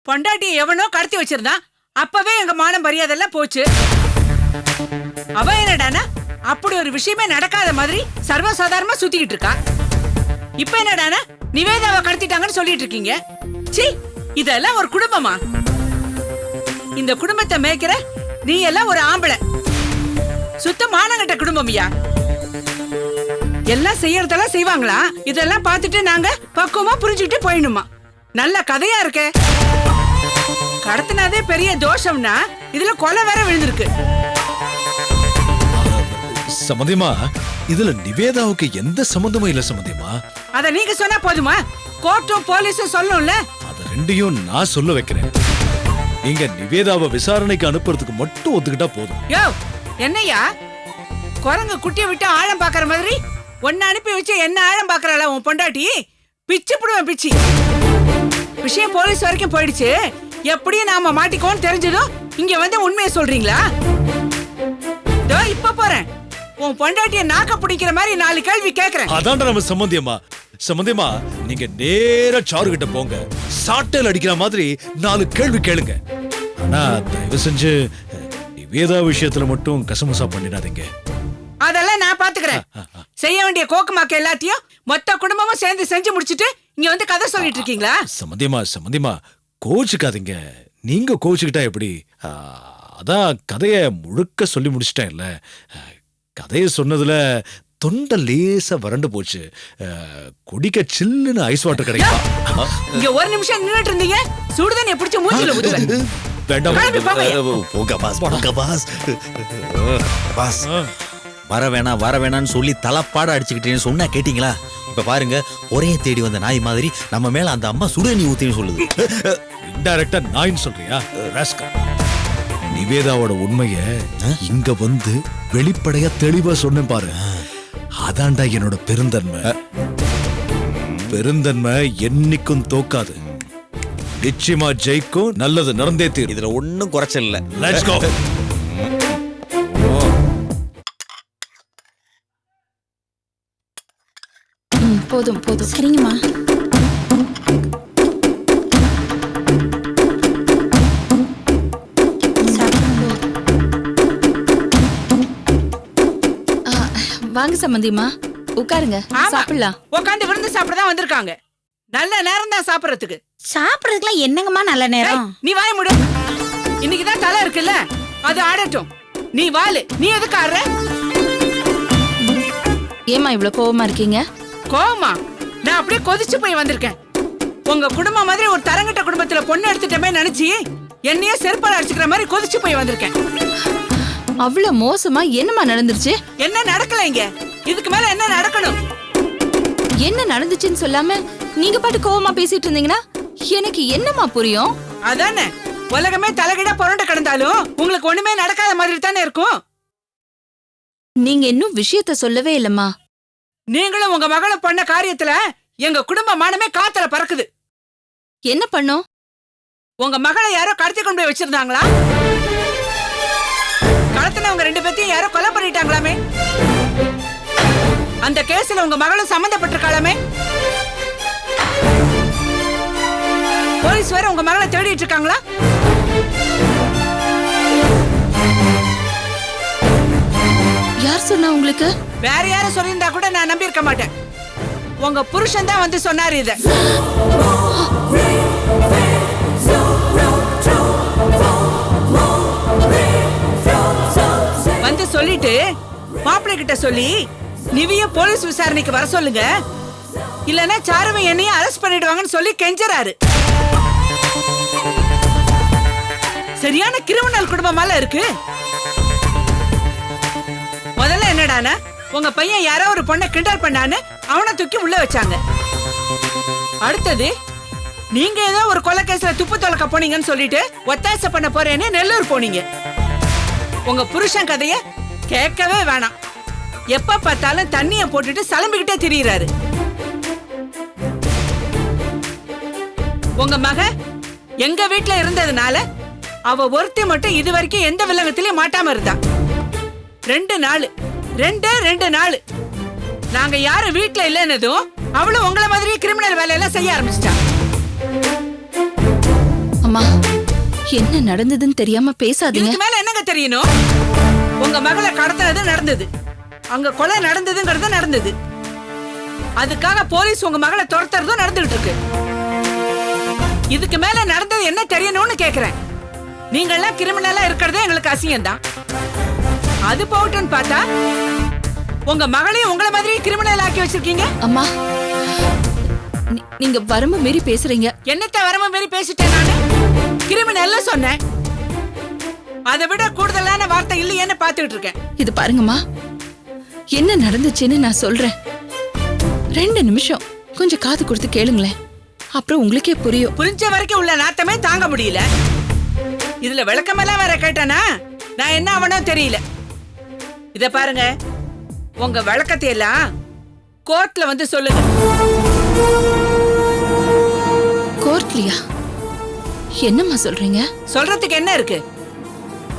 பொண்டாட்டியை எவனோ கடத்தி வச்சிருந்தான். அப்பவே எங்க மானம் மரியாதைலாம் போச்சு. அவ என்னடானா அப்படி ஒரு விஷயமே நடக்காத மாதிரி சர்வசாதாரணமா சுத்திக்கிட்டு இருக்கா. இப்ப என்னடானா நிவேதாவை கடத்திட்டாங்கன்னு சொல்லிட்டு இருக்கீங்க. சீ, இதெல்லாம் ஒரு குடும்பமா? இந்த குடும்பத்தை மேய்க்கிற நீ எல்லாம் ஒரு ஆம்பளை. சுத்த மானங்கட்ட குடும்பம்யா. எல்லாம் செய்யறதெல்லாம் செய்வாங்களா? இதெல்லாம் பார்த்துட்டு நாங்க பக்குவமா புரிஞ்சுக்கிட்டு போயிடணுமா? நல்ல கதையா இருக்க. கடத்தினதே பெரிய தோஷம்னா இதுல கொலை வேற விழுந்திருக்கு. சம்பந்தியமா, இதுல நிவேதாவுக்கு எந்த சம்பந்தமும் இல்ல சம்பந்தியமா. அத நீங்க சொன்னா போதுமா? கோர்ட்டும் போலீஸும் சொல்லணும்ல. அத ரெண்டையும் நான் சொல்ல வைக்கிறேன். நீங்க நிவேதாவை விசாரணைக்கு அனுப்புறதுக்கு மட்டும் ஒத்துக்கிட்டா போதும். யோ, என்னையா குரங்கு குட்டியை விட்டு ஆழம் பாக்குற மாதிரி ஒன்னு அனுப்பி வச்சு என்ன ஆழம் பாக்குறாள உன் பொண்டாட்டி? பிச்சு புடுவேன் பிச்சு. விஷயம் போலீஸ் வரைக்கும் போயிடுச்சு. எப்படியும் நாம மாட்டிக்கோன்னு தெரிஞ்சதும் இங்க வந்து உண்மையை சொல்றீங்களா? இப்ப போறேன். உன் பொண்டாட்டிய நாக்க பிடிக்கிற மாதிரி 4 கேள்வி கேக்குறேன். அதான்டா நம்ம சம்பந்தியமா. சம்பந்தியமா, நீங்க நேரா சாரு கிட்ட போங்க. சாட்டையில் அடிக்கிற மாதிரி 4 கேள்வி கேளுங்க. ஆனா தயவு செஞ்சு நிவேதா விஷயத்துல மட்டும் கசமுசா பண்ணிடாதீங்க. அதெல்லாம் நான் பாத்துக்கிறேன். செய்ய வேண்டிய கோக்குமாக்க எல்லாத்தையும் மொத்த குடும்பமும் சேர்ந்து செஞ்சு முடிச்சிட்டு இங்க வந்து கதை சொல்லிட்டு இருக்கீங்களா? சம்பந்தியமா கோச்சுக்காதீங்க. நீங்க கோச்சுக்கிட்டா எப்படி? அதான் கதைய முழுக்க சொல்லி முடிச்சிட்டேன் இல்ல. கதைய சொன்னதுல தொண்டை லேசா வறண்டு போச்சு. குடிக்க சில்லுன்னு ஐஸ் வாட்டர் கிடைக்குமா? இங்க ஒரு நிமிஷம் நின்னுட்டு இருந்தீங்க. சுடுதண்ணியை பிடிச்சு மூஞ்சில ஊத்துவேன். வேண்டாம். போங்க பாஸ். வர வேணான்னு சொல்லி தலப்பாட அடிச்சுக்கிட்டேன்னு சொன்னா கேட்டீங்களா? இப்ப பாருங்க, ஒரே தேடி வந்த நாய் மாதிரி நம்ம மேல அந்த அம்மா சுடுதண்ணி ஊத்தின்னு சொல்லுது. இன்டைரக்டா நாயின்னு சொல்றியா? நிவேதாவோட உண்மைய இங்க வந்து வெளிப்படையா தெளிவா சொன்ன பாரு. அதான்டா என்னோட பெருந்தன்மை. பெருந்தன்மை என்னைக்கும் தோக்காது. நிச்சயமா ஜெயிக்கும். நல்லது நடந்தே தீரும். இதுல ஒன்னும் குறைச்சல் இல்ல. Let's go. போதும். சரிங்கம்மா. வாங்க சம்பந்தியம்மா, உட்காருங்க, சாப்பிடலாம். உட்காந்து விருந்து சாப்பிடதான் வந்திருக்காங்க. நல்ல நேரம் தான் சாப்பிடறதுக்கு. சாப்பிடறதுக்குலாம் என்னங்கம்மா நல்ல நேரம்? நீ வாய மூடு. இன்னைக்குதான் தலை இருக்குல்ல, அது ஆடட்டும். நீ வாலு. நீ எதுக்கு ஆடுற? ஏமா இவ்வளவு கோவமா இருக்கீங்க? கோவமா? நான் அப்படியே கொதிச்சு போய் வந்திருக்கேன். உங்க குடும்பம் மாதிரி ஒரு தரங்கட்ட குடும்பத்துல பொண்ணு எடுத்துட்டமே நினைச்சு என்னையே செருப்பால அடிச்சுக்கிற மாதிரி கொதிச்சு போய் வந்திருக்கேன். அவ்வளவு மோசமா என்னமா நடந்துருச்சு? என்ன நடக்கல இங்க? இதுக்கு மேல என்ன நடக்கணும்? என்ன நடந்துச்சுன்னு சொல்லாம நீங்க பாட்டு கோவமா பேசிட்டு இருந்தீங்கன்னா எனக்கு என்னமா புரியும்? அதானே, உலகமே தலைகிட புரண்டு கிடந்தாலும் உங்களுக்கு ஒண்ணுமே நடக்காத மாதிரி தானே இருக்கும். நீங்க இன்னும் விஷயத்த சொல்லவே இல்லம்மா. நீங்களும் உங்க மகளும் பண்ண காரியத்துல எங்க குடும்ப மானமே காத்துல பறக்குது. என்ன பண்ணோம்? உங்க மகளை யாரோ கடத்தி கொண்டு போய் வச்சிருந்தாங்களா? கடத்தினவங்க 2 பேத்தையும் யாரோ கொலை பண்ணிட்டாங்களாமே. அந்த கேஸ்ல உங்க மகளும் சம்பந்தப்பட்டிருக்காளாமே. போலீஸ் வேற உங்க மகளை தேடிட்டு இருக்காங்களா? யார் சொன்னா உங்களுக்கு? வேற யாரும் சொல்லியிருந்தா கூட நான் நம்பி இருக்க மாட்டேன். உங்க புருஷன் தான் வந்து சொன்னாரு இத. வந்து சொல்லிட்டு மாப்பிள்ளை கிட்ட சொல்லி நிவிய போலீஸ் விசாரணைக்கு வர சொல்லுங்க, இல்லன்னா சாருவை என்னையும் அரெஸ்ட் பண்ணிடுவாங்கன்னு சொல்லி கெஞ்சறாரு. சரியான கிரிமினல் குடும்பமால இருக்கு. முதல்ல என்னடானா, உங்க பையன் யாரோ ஒரு பொண்ணை கிண்டல் பண்ணான்னு அவனை தூக்கி உள்ள வச்சாங்க. அடுத்தது நீங்க ஏதோ ஒரு கொலை கேஸ்ல துப்பு தொலைக்க போனீங்கன்னு சொல்லிட்டு ஒத்தாசை பண்ண போறேன்னு நெல்லூர் போனீங்க. உங்க புருஷன் கதைய கேட்கவே வேணாம். எப்ப பார்த்தாலும் தண்ணிய போட்டுட்டு சலம்பிக்கிட்டே திரியிறாரு. உங்க மக எங்க வீட்டுல இருந்ததுனால அவ ஒருத்தி மட்டும் இது வரைக்கும் எந்த வில்லங்கத்திலயும் மாட்டாம இருந்தா. 2 நாள் நாங்க யாரும் வீட்டுல இல்லைன்னதும் அவளும் உங்களை மாதிரி கிரிமினல் வேலையெல்லாம் செய்ய ஆரம்பிச்சிட்டா. அம்மா என்ன நடந்ததுன்னு தெரியாம பேசாதீங்க. இதுக்கு மேல என்னங்க தெரியணும்? உங்க மகளை கடத்தினது நடந்தது, அங்க கொலை நடந்ததுங்கிறது நடந்தது. அதுக்காக போலீஸ் உங்க மகளை துரத்துறதும் நடந்துகிட்டு இருக்கு. இதுக்கு மேல நடந்தது என்ன தெரியணும்னு கேக்குறேன். நீங்க எல்லாம் கிரிமினலா இருக்கிறதே எங்களுக்கு அசிங்கம் தான். அது போகட்டும்னு பார்த்தா உங்க மகளையும் உங்களை மாதிரி கிரிமினல் ஆக்கி வச்சிருக்கீங்க. அம்மா நீங்க வரம்பு மீறி பேசுறீங்க. என்னத்த வரம்பு மீறி பேசிட்டேன் நானு? கிரிமினல் சொன்னேன். அதை விட கூடுதலான வார்த்தை இல்லையேன்னு பாத்துக்கிட்டு இருக்கேன். இது பாருங்கம்மா, என்ன நடந்துச்சுன்னு நான் சொல்றேன். 2 நிமிஷம் கொஞ்சம் காது கொடுத்து கேளுங்களேன், அப்புறம் உங்களுக்கே புரியும். புரிஞ்ச வரைக்கும் உள்ள நாத்தமே தாங்க முடியல. இதுல விளக்கமெல்லாம் வேற கேட்டானா நான் என்ன அவனோ தெரியல. இத பாருங்க, உங்க விளக்கத்தை எல்லாம் கோர்ட்ல வந்து சொல்லுங்க. கோர்ட்லயா? என்னம்மா சொல்றீங்க? சொல்றதுக்கு என்ன இருக்கு?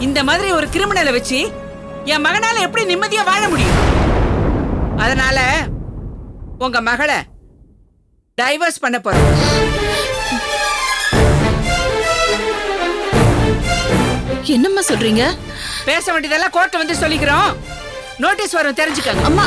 இந்த மாதிரி ஒரு கிரிமினலை வச்சு என் மகனால எப்படி நிம்மதியா வாழ முடியும்? அதனால உங்க மகளை டைவர்ஸ் பண்ண போறேன். என்னம்மா சொல்றீங்க? பேச வேண்டியதெல்லாம் கோர்ட்ல வந்து சொல்லிக்கிறோம். நோட்டீஸ் வரும், தெரிஞ்சுக்கங்க. அம்மா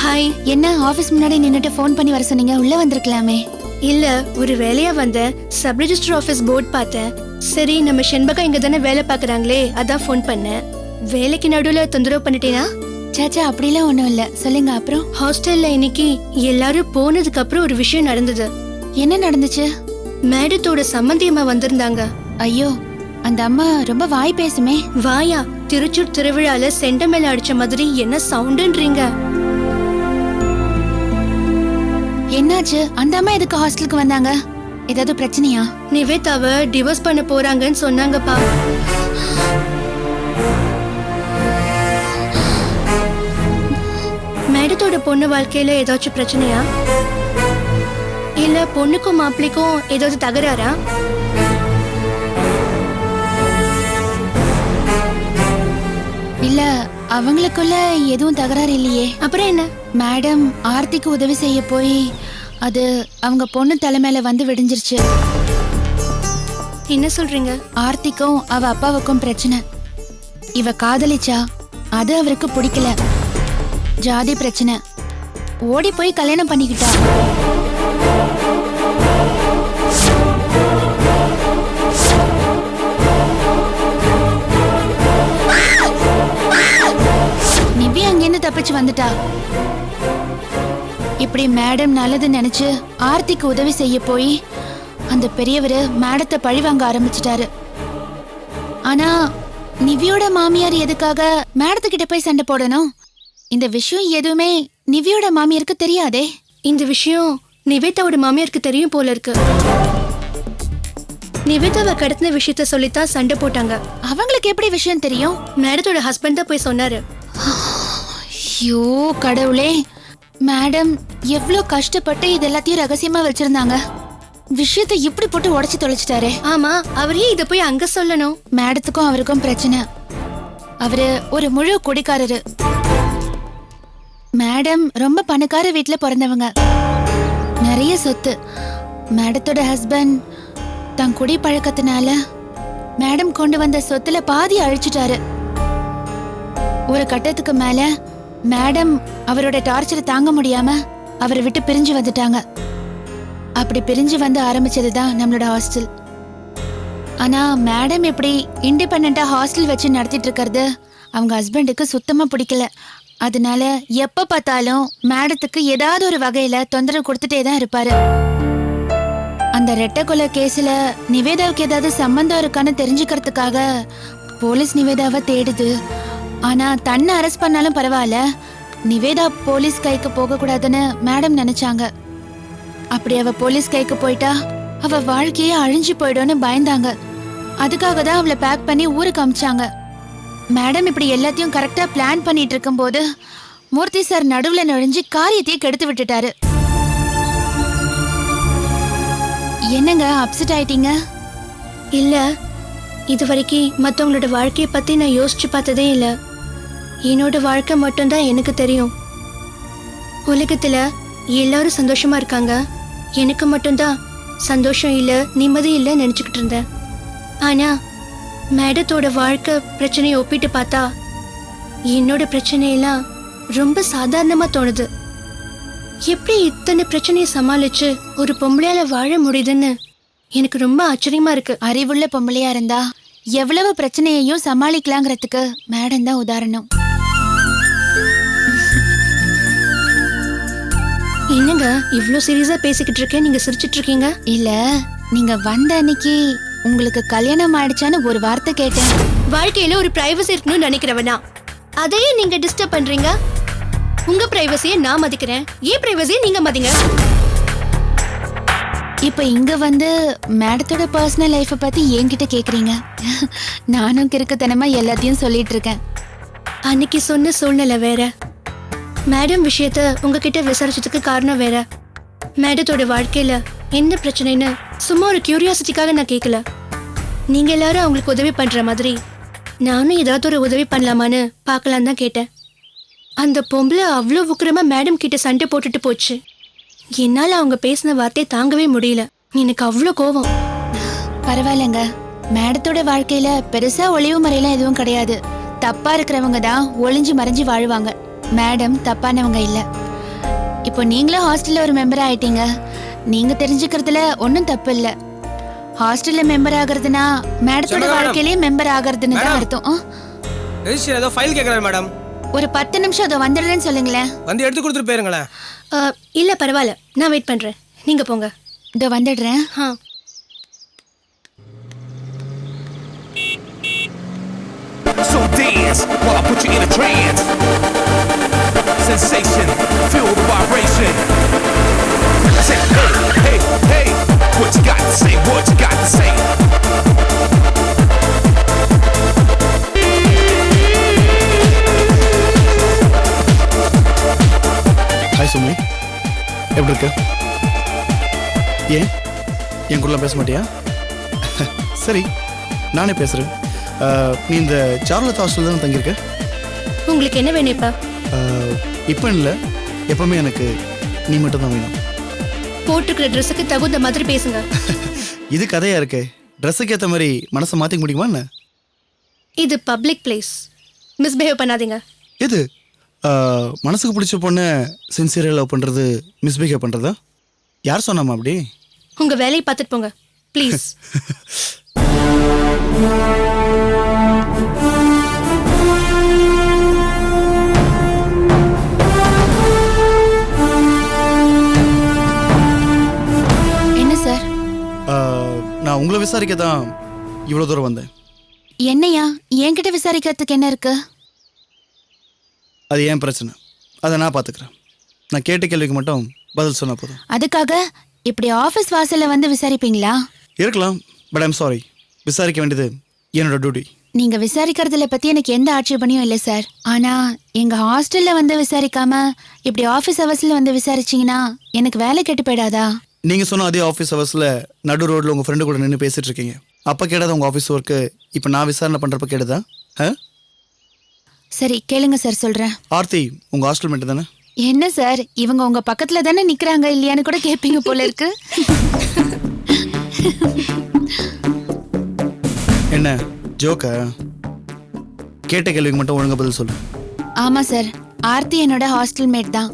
ஹாய். என்ன ஆபீஸ் முன்னாடி நின்னுட்டு ஃபோன் பண்ணி வர சொன்னீங்க? உள்ள வந்திருக்கலாமே. இல்ல, ஒரு வேலையா வந்தேன். சப் ரெஜிஸ்டர் ஆபீஸ் போர்ட் பார்த்தேன். சரி, நம்ம செண்பகா இங்க தானே வேலை பாக்குறாங்களே, அதான் ஃபோன் பண்ணேன். வேலைக்கு நடுவுல தொந்தரவு பண்ணிட்டேனா? சாச்சா அப்படிலாம் ஒண்ணும் இல்ல, சொல்லுங்க. அப்புறம் ஹாஸ்டல்ல இன்னைக்கு எல்லாரும் போனதுக்கு அப்புறம் ஒரு விஷயம் நடந்தது. என்ன நடந்துச்சு? மேடத்தோட சம்மந்தி அம்மா வந்திருந்தாங்க. ஐயோ, அந்த அம்மா ரொம்ப வாய் பேசுமே. வாயா? திருச்சூர் திருவிழால செண்டமேல அடிச்ச மாதிரி என்ன சவுண்டுன்றீங்க? என்னாச்சு? அந்த அம்மா எதுக்கு ஹாஸ்டலுக்கு வந்தாங்க? ஏதாவது பிரச்சனையா? நிவேதாவை டிவோர்ஸ் பண்ண போறாங்கன்னு சொன்னாங்கப்பா. மேடத்தோட பொண்ணு வாழ்க்கையில ஏதாச்சும் பிரச்சனையா? இல்ல பொண்ணுக்கும் மாப்பிள்ளைக்கும் ஏதாவது தகராறா? இல்ல, அவங்களுக்குள்ள எதுவும் தகராறு இல்லையே. அப்புறம் என்ன? மேடம் ஆர்த்திக்கு உதவி செய்ய போய் அது அவங்க பொண்ணு தலைமையில வந்து விடிஞ்சிருச்சு. என்ன சொல்றீங்க? ஆர்த்திக்கும் அவ அப்பாவுக்கும் பிரச்சனை. இவ காதலிச்சா, அது அவருக்கு பிடிக்கல. ஜாதி பிரச்சனை. ஓடி போய் கல்யாணம் பண்ணிக்கிட்டா. நிவி அங்கிருந்து தப்பிச்சு வந்துட்டா. இப்படி மேடம் நல்லது நினைச்சு ஆர்த்திக்கு உதவி செய்ய போய் அந்த பெரியவரு மேடத்தை பழி வாங்க ஆரம்பிச்சிட்டாரு. ஆனா நிவியோட மாமியார் எதுக்காக மேடத்துக்கிட்ட போய் சண்டை போடணும்? இந்த விஷயம் எதுவுமே நிவியோட மாமியாருக்கு தெரியாதே. இந்த விஷயம் நிவேதாவோட மாமியாருக்கு தெரியும் போல இருக்கு. நிவேதாவை கடத்தின விஷயத்த சொல்லித்தான் சண்டை போட்டாங்க. அவங்களுக்கு எப்படி விஷயம் தெரியும்? மேடத்தோட ஹஸ்பண்ட் தான் போய் சொன்னாரு. ஐயோ கடவுளே, மேடம் எவ்வளோ கஷ்டப்பட்டு இது எல்லாத்தையும் ரகசியமா வச்சிருந்தாங்க. விஷயத்தை இப்படி போட்டு உடைச்சு தொலைச்சிட்டாரே. ஆமா, அவரே இத போய் அங்க சொல்லணும். மேடத்துக்கும் அவருக்கும் பிரச்சனை. அவரு ஒரு முழு குடிக்காரரு. மேடம் ரொம்ப பணக்கார வீட்டுல பிறந்தவங்க, நிறைய சொத்து. மேடத்தோட ஹஸ்பண்ட் தன் குடி பழக்கத்தினால மேடம் கொண்டு வந்த சொத்துல பாதி அழிச்சிட்டாரு. ஒரு கட்டத்துக்கு மேல மேடம் அவரோட டார்ச்சரை தாங்க முடியாம அவரை விட்டு பிரிஞ்சு வந்துட்டாங்க. அப்படி பிரிஞ்சு வந்து ஆரம்பிச்சதுதான் நம்மளோட ஹாஸ்டல். ஆனா மேடம் எப்படி இண்டிபெண்டா ஹாஸ்டல் வச்சு நடத்திட்டு இருக்கிறது அவங்க ஹஸ்பண்டுக்கு சுத்தமா பிடிக்கல. அதனால எப்ப பார்த்தாலும் மேடத்துக்கு ஏதாவது ஒரு வகையில தொந்தரவு கொடுத்துட்டே தான் இருப்பாரு. அந்த ரெட்டை கொலை கேஸ்ல நிவேதாவுக்கு ஏதாவது சம்பந்தம் இருக்கான்னு தெரிஞ்சுக்கிறதுக்காக போலீஸ் நிவேதாவை தேடுது. ஆனா தன்னை அரெஸ்ட் பண்ணாலும் பரவாயில்ல, நிவேதா போலீஸ் கைக்கு போக கூடாதுன்னு மேடம் நினைச்சாங்க. அப்படி அவ போலீஸ் கைக்கு போயிட்டா அவ வாழ்க்கையே அழிஞ்சு போயிடும்னு பயந்தாங்க. அதுக்காக தான் அவளை பேக் பண்ணி ஊருக்கு அமிச்சாங்க. மேடம் இப்படி எல்லாத்தையும் கரெக்டா பிளான் பண்ணிட்டு இருக்கும்போது மூர்த்தி சார் நடுவுல நுழைஞ்சு காரியத்தையே கெடுத்து விட்டுட்டாரு. என்னங்க அப்செட் ஆயிட்டீங்க? இல்ல, இது வரைக்கும் மற்றவங்களோட வாழ்க்கையை பத்தி நான் யோசிச்சு பார்த்ததே இல்ல. என்னோட வாழ்க்கை மட்டும்தான் எனக்கு தெரியும். உலகத்துல எல்லாரும் சந்தோஷமா இருக்காங்க, எனக்கு மட்டும்தான் சந்தோஷம் இல்ல, நிம்மதி இல்ல நினைச்சுக்கிட்டு இருந்தேன். ஆனா மேடத்தோட வாழ்க்கை பிரச்சனையை ஒப்பிட்டு பார்த்தா என்னோட பிரச்சனையெல்லாம் ரொம்ப சாதாரணமா தோணுது. எப்படி இத்தனை பிரச்சனையை சமாளிச்சு ஒரு பொம்பளையால வாழ முடியுதுன்னு எனக்கு ரொம்ப ஆச்சரியமா இருக்கு. அறிவுள்ள பொம்பளையா இருந்தா எவ்வளவு பிரச்சனையையும் சமாளிக்கலாங்கிறதுக்கு மேடம் தான் உதாரணம். என்னங்க இவ்ளோ சீரியஸா பேசிக்கிட்டு இருக்கேன், நீங்க சிரிச்சிட்டு இருக்கீங்க? இல்ல, நீங்க வந்த அன்னைக்கு உங்களுக்கு கல்யாணம் ஆயிடுச்சான்னு ஒரு வார்த்தை கேட்டேன். வாழ்க்கையில ஒரு பிரைவசி இருக்கணும்னு நினைக்கிறவனா அதையே நீங்க டிஸ்டர்ப் பண்றீங்க. உங்க பிரைவசியை நான் மதிக்கிறேன், ஏன் பிரைவசியை நீங்க மதிங்க. இப்ப இங்க வந்து மேடத்தோட பர்சனல் லைஃப பத்தி என்கிட்ட கேக்குறீங்க. நானும் கிறுக்குத்தனமா எல்லாத்தையும் சொல்லிட்டு இருக்கேன். அன்னைக்கு சொன்ன சூழ்நிலை வேற, மேடம் விஷயத்த உங்ககிட்ட விசாரிச்சதுக்கு காரணம் வேற. மேடத்தோட வாழ்க்கையில என்ன பிரச்சனைன்னு சும்மா ஒரு கியூரியாசிட்டிக்காக நான் கேட்கல. நீங்க எல்லாரும் அவங்களுக்கு உதவி பண்ற மாதிரி நானும் ஏதாவது ஒரு உதவி பண்ணலாமான்னு பார்க்கலாம் தான் கேட்டேன். அந்த பொம்பளை அவ்வளோ உக்கிரமா மேடம் கிட்ட சண்டை போட்டுட்டு போச்சு. என்னால அவங்க பேசின வார்த்தையை தாங்கவே முடியல. எனக்கு அவ்வளோ கோவம். பரவாயில்லங்க, மேடத்தோட வாழ்க்கையில பெருசா ஒளிவு மறையெல்லாம் எதுவும் கிடையாது. தப்பா இருக்கிறவங்க தான் ஒளிஞ்சு மறைஞ்சு வாழ்வாங்க. மேடம் தப்பானவங்க இல்ல. இப்போ நீங்களும் ஹாஸ்டல்ல ஒரு மெம்பர் ஆயிட்டீங்க. நீங்க தெரிஞ்சுக்கிறதுல ஒன்றும் தப்பு இல்ல. ஹாஸ்டல்ல மெம்பர் ஆகுறதுனா மேடத்தோட வாழ்க்கையிலேயே மெம்பர் ஆகுறதுன்னு தான் அர்த்தம். ரெஜிஸ்டர் ஏதோ ஃபைல் கேட்குறாரு மேடம். ஒரு 10 நிமிஷம் அதை வந்துடுறேன்னு சொல்லுங்களேன். வந்து எடுத்து கொடுத்துட்டு போயிருங்களேன். இல்ல பரவாயில்ல, நான் வெயிட் பண்றேன், நீங்க போங்க. இதோ வந்துடுறேன். So dance while I put you in a trance. Sensation, feel the vibration. I say, hey, hey, hey, what you got to say, what you got to say. Hi Sumi, எப்படி இருக்க? ஏன் என் கூட பேச மாட்டியா? சரி, நானே பேசுகிறேன். நீ இந்த சார்லத் ஹாஸ்டல் தானே தங்கியிருக்க? உங்களுக்கு என்ன வேணும் இப்ப? இப்போ இல்லை, எப்பவுமே எனக்கு நீ மட்டும் தான் வேணும். போட்டுக்கிற ட்ரெஸ்ஸுக்கு தகுந்த மாதிரி பேசுங்க. இது கதையா இருக்கே, ட்ரெஸ்ஸுக்கு ஏற்ற மாதிரி மனசை மாற்றிக்க முடியுமா என்ன? இது பப்ளிக் பிளேஸ், மிஸ்பிஹேவ் பண்ணாதீங்க. எது மனசுக்கு பிடிச்ச பொண்ணை சின்சியராக லவ் பண்ணுறது மிஸ்பிஹேவ் பண்ணுறதா? யார் சொன்னாமா அப்படி? உங்க வேலையை பார்த்துட்டு போங்க ப்ளீஸ். என்ன சார்? நான் உங்களை விசாரிக்க தான் இவ்வளோ தூரம் வந்தேன். என்னையா என்கிட்ட விசாரிக்கிறதுக்கு என்ன இருக்கு? அது ஏன் பிரச்சனை, அதை நான் பார்த்துக்கிறேன். நான் கேட்ட கேள்விக்கு மட்டும் பதில் சொன்ன போதும். அதுக்காக இப்படி ஆஃபீஸ் வாசல்ல வந்து விசாரிப்பீங்களா? இருக்கலாம், பட் ஐம் சாரி, விசாரிக்க வேண்டியது என்னோட டியூட்டி. நீங்க விசாரிக்கிறதுல பத்தி எனக்கு எந்த ஆட்சேபனையும் இல்லை சார். ஆனா எங்க ஹாஸ்டல்ல வந்து விசாரிக்காம இப்படி ஆஃபீஸ் ஹவர்ஸ்ல வந்து விசாரிச்சீங்கன்னா எனக்கு வேலை கெட்டு போயிடாதா? நீங்கள் சொன்ன அதே ஆஃபீஸ் ஹவர்ஸில் நடு ரோட்டில் உங்கள் ஃப்ரெண்டு கூட நின்று பேசிகிட்டு இருக்கீங்க. அப்போ கேட்டாத உங்கள் ஆஃபீஸ் ஒர்க்கு இப்போ நான் விசாரணை பண்ணுறப்ப கேட்டதா? சரி கேளுங்க சார், சொல்றேன். ஆர்த்தி உங்கள் ஹாஸ்டல் மேட்டு தானே? என்ன சார், இவங்க உங்க பக்கத்துல தானே நிக்கிறாங்க, இல்லையான்னு கூட கேட்பீங்க போல இருக்கு. என்ன ஜோக்கா? கேட்ட கேள்விக்கு மட்டும் ஒழுங்கா பதில் சொல்லு. ஆமா சார், ஆர்த்தி என்னோட ஹாஸ்டல் மேட் தான்.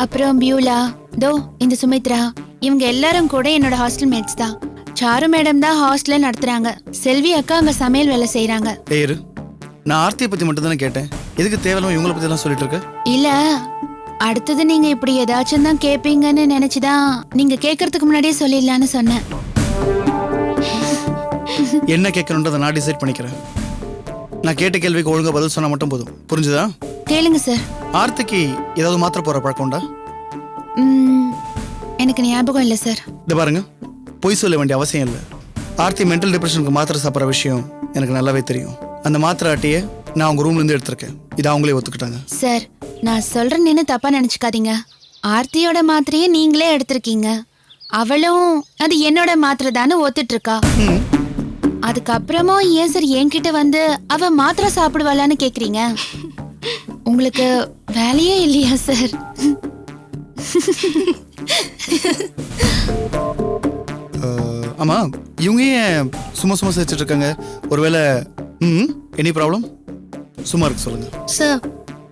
அப்புறம் பியூலா, தோ இந்த சுமித்ரா, இவங்க எல்லாரும் கூட என்னோட ஹாஸ்டல் மேட்ஸ் தான். சாரு மேடம் தான் ஹாஸ்டல்ல நடத்துறாங்க. செல்வி அக்கா அங்க சமையல் வேலை செய்யறாங்க. ஏறு, நான் ஆர்த்தியை பத்தி மட்டும் தானே கேட்டேன், எதுக்கு தேவையில்லாம இவங்களை பத்தி எல்லாம் சொல்லிட்டு இருக்க? இல்ல, அடுத்தது நீங்க இப்படி ஏதாச்சும் தான் கேட்பீங்கன்னு நினைச்சுதான் நீங்க கேட்கறதுக்கு முன்னாடியே சொல்லிடலான்னு சொன்னேன். என்ன கேட்கணுன்றதை நான் டிசைட் பண்ணிக்கிறேன். நான் கேட்ட கேள்விக்கு ஒழுங்கா பதில் சொன்னா மட்டும் போதும், புரிஞ்சுதா? கேளுங்க சார். ஆர்த்திக்கு ஏதாவது மாத்திர போற பழக்கம் உண்டா? எனக்கு ஞாபகம் இல்லை சார். இந்த பாருங்க, பொய் சொல்ல வேண்டிய அவசியம் இல்லை. ஆர்த்தி மென்டல் டிப்ரெஷனுக்கு மாத்திரை சாப்பிட்ற விஷயம் எனக்கு நல்லாவே தெரியும். அந்த மாத்திரை ஆட்டியை நான் அவங்க ரூம்லேருந்து எடுத்திருக்கேன். இதை அவங்களே ஒத்துக்கிட்டாங்க. சார், நான் சொல்றேன்னு தப்பா நினைச்சுக்காதீங்க. ஆர்த்தியோட மாத்திரையை நீங்களே எடுத்திருக்கீங்க. அவளும் அது என்னோட மாத்திரை தானே ஒத்துட்டு இருக்கா. அதுக்கப்புறமும் ஏன் சார் என்கிட்ட வந்து அவ மாத்திரை சாப்பிடுவாளான்னு கேக்குறீங்க? உங்களுக்கு வேலையே இல்லையா சார்? ஆமா, இவங்க ஏன் சும்மா சும்மா சிரிச்சிட்டு இருக்காங்க? ஒருவேளை எனி ப்ராப்ளம்? சும்மா இருக்கு சொல்லுங்க. சார்,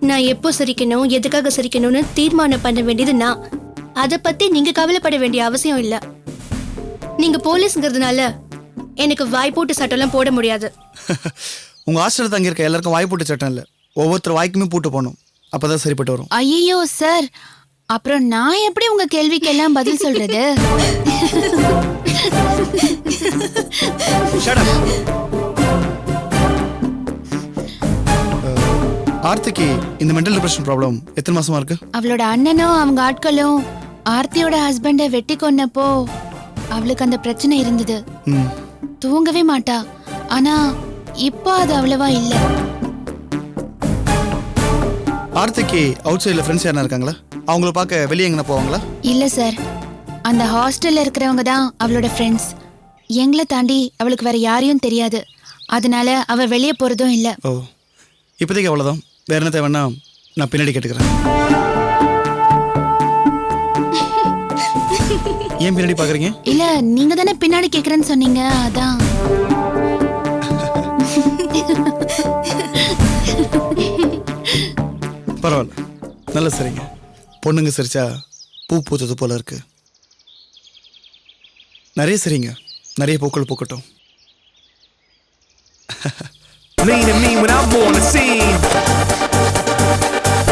நான் எப்போ சிரிக்கணும், எதுக்காக சிரிக்கணும்னு தீர்மானம் பண்ண வேண்டியது நான். அதை பத்தி நீங்க கவலைப்பட வேண்டிய அவசியம் இல்ல. நீங்க போலீஸ்ங்கிறதுனால எனக்கு வாய்ப்போட்டு சட்டம்லாம் போட முடியாது. உங்க ஹாஸ்டல்ல தங்கி இருக்க எல்லாருக்கும் வாய்ப்பூட்டு சட்டம் இல்லை. ஒவ்வொருத்தர் வாய்க்குமே பூட்டு போகணும். அப்பதான் சரிப்பட்டு வரும். ஐயோ சார், அப்புறம் நான் எப்படி உங்க கேள்விக்கெல்லாம் பதில் சொல்றது? ஆர்த்திக்கு இந்த மென்டல் டிப்ரெஷன் ப்ராப்ளம் எத்தனை மாசமா இருக்கு? அவளோட அண்ணனும் அவங்க ஆட்களும் ஆர்த்தியோட ஹஸ்பண்டை வெட்டி கொன்னப்போ அவளுக்கு அந்த பிரச்சனை இருந்தது. தூங்கவே மாட்டா. ஆனா இப்போ அது அவ்வளவா இல்ல. ஆர்த்திக்கு அவுட் சைடுல ஃப்ரெண்ட்ஸ் யாரா இருக்காங்களா? அவங்கள பார்க்க வெளியே எங்கன போவாங்களா? இல்ல சார், அந்த ஹாஸ்டல்ல இருக்கிறவங்க தான் அவளோட ஃப்ரெண்ட்ஸ். எங்களை தாண்டி அவளுக்கு வேற யாரையும் தெரியாது. அதனால அவ வெளியே போறதும் இல்ல. ஓ, இப்போதைக்கு அவ்வளோதான். வேற என்ன தேவைன்னா நான் பின்னாடி கேட்டுக்கிறேன். ஏன் பின்னாடி பாக்குறீங்க? இல்ல, நீங்க தானே பின்னாடி கேக்குறேன்னு சொன்னீங்க, அதான். பரவாயில்ல, நல்ல சரிங்க. பொண்ணுங்க சிரிச்சா பூ பூத்தது போல இருக்கு. நிறைய சரிங்க, நிறைய பூக்கள் பூக்கட்டும். Lean at me when I'm on the scene.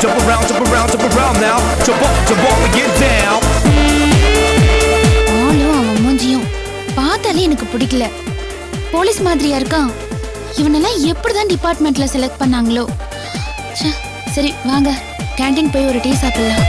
Jump around, jump around, jump around now. Jump up and get down. ஆளும் அவன் மூஞ்சியும் பார்த்தாலே எனக்கு பிடிக்கல. போலீஸ் மாதிரியா இருக்கான். இவனெல்லாம் எப்படிதான் டிபார்ட்மெண்ட்ல செலக்ட் பண்ணாங்களோ. சரி வாங்க, கேண்டீன் போய் ஒரு டீ சாப்பிடலாம்.